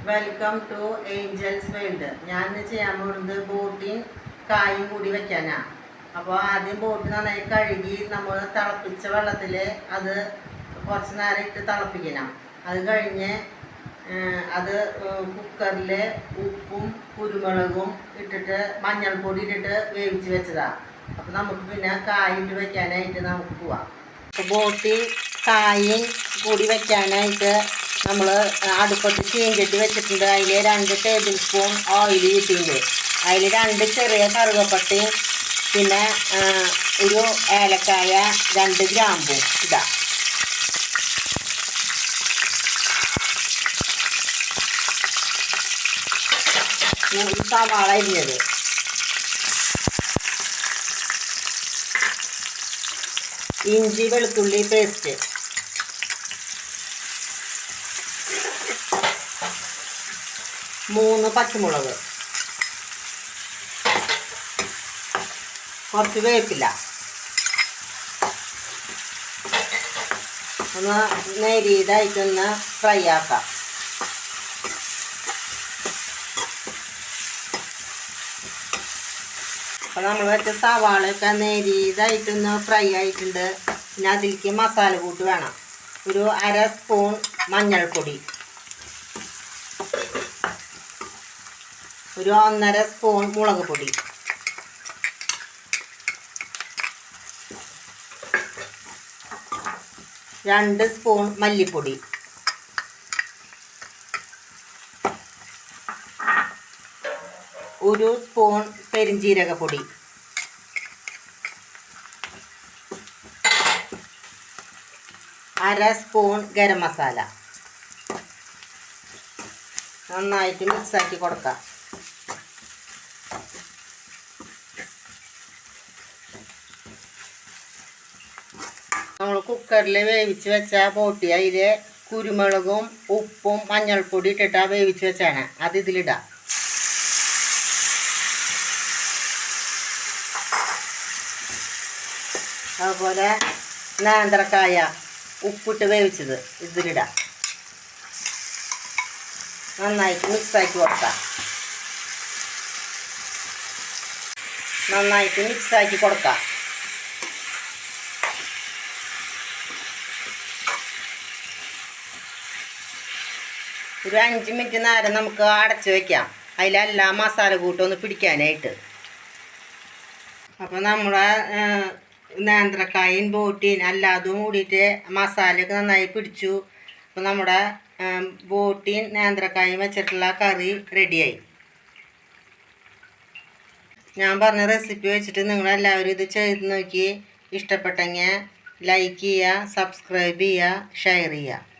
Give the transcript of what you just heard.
Welcome to Angeles world. ഞാൻ ചെയ്യാൻ പോകുന്നത് ബോട്ടിയും കായും കൂടി വെക്കാനാണ്. അപ്പോൾ ആദ്യം ബോട്ട് നന്നായി കഴുകി നമ്മൾ തിളപ്പിച്ച വെള്ളത്തിൽ അത് കുറച്ച് നേരം ഇട്ട് തിളപ്പിക്കണം. അത് കഴിഞ്ഞ് അത് കുക്കറിൽ ഉപ്പും കുരുമുളകും ഇട്ടിട്ട് മഞ്ഞൾപ്പൊടി ഇട്ടിട്ട് വേവിച്ച് വെച്ചതാണ്. അപ്പോൾ നമുക്ക് പിന്നെ കായിട്ട് വെക്കാനായിട്ട് നമുക്ക് പോവാം. അപ്പോൾ ബോട്ടി കായും കൂടി വെക്കാനായിട്ട് നമ്മൾ അടുപ്പത്ത് ചീഞ്ചട്ടി വെച്ചിട്ടുണ്ട്. അതിൽ 2 ടേബിൾ സ്പൂൺ ഓയിൽ ഇട്ടിട്ടുണ്ട്. അതിൽ 2 ചെറിയ കറുവപ്പട്ടയും പിന്നെ ഒരു ഏലക്കായ 2 ഗ്രാമ്പും ഇടാം. സവാള അരിഞ്ഞത്, ഇഞ്ചി വെളുത്തുള്ളി പേസ്റ്റ്, മൂന്ന് പച്ചമുളക്, കുറച്ച് വേപ്പില, ഒന്ന് നേരിയതായിട്ടൊന്ന് ഫ്രൈ ആക്കാം. അപ്പോൾ നമ്മൾ വെച്ച സവാളയൊക്കെ നേരിയതായിട്ടൊന്ന് ഫ്രൈ ആയിട്ടുണ്ട്. പിന്നെ അതിലേക്ക് മസാല കൂട്ട് വേണം. ഒരു 1/2 സ്പൂൺ മഞ്ഞൾപ്പൊടി, ഒരു 1.5 സ്പൂൺ മുളക് പൊടി, രണ്ട് സ്പൂൺ മല്ലിപ്പൊടി, ഒരു സ്പൂൺ പെരിഞ്ജീരകപ്പൊടി, അര സ്പൂൺ ഗരം മസാല. നന്നായിട്ട് മിക്സാക്കി കൊടുക്കാം. നമ്മൾ കുക്കറിൽ വേവിച്ച് വെച്ച ബോട്ടി അതിൽ കുരുമുളകും ഉപ്പും മഞ്ഞൾപ്പൊടി ഇട്ടിട്ടാണ് വേവിച്ച് വെച്ചാണ്. അത് ഇതിലിടാം. അതുപോലെ നേന്ത്രക്കായ ഉപ്പിട്ട് വേവിച്ചത് ഇതിലിടാം. നന്നായിട്ട് മിക്സാക്കി കൊടുക്കാം. നന്നായിട്ട് മിക്സാക്കി കൊടുക്കാം. ഒരു 5 മിനിറ്റ് നേരം നമുക്ക് അടച്ച് വയ്ക്കാം. അതിലെല്ലാം മസാല കൂട്ടൊന്ന് പിടിക്കാനായിട്ട്. അപ്പോൾ നമ്മുടെ നേന്ത്രക്കായും ബോട്ടിയും അല്ലാതും കൂടിയിട്ട് മസാലയൊക്കെ നന്നായി പിടിച്ചു. അപ്പോൾ നമ്മുടെ ബോട്ടിയും നേന്ത്രക്കായും വെച്ചിട്ടുള്ള കറി റെഡിയായി. ഞാൻ പറഞ്ഞ റെസിപ്പി വെച്ചിട്ട് നിങ്ങളെല്ലാവരും ഇത് ചെയ്ത് നോക്കി. ഇഷ്ടപ്പെട്ടെങ്കിൽ ലൈക്ക് ചെയ്യുക, സബ്സ്ക്രൈബ് ചെയ്യുക, ഷെയർ ചെയ്യുക.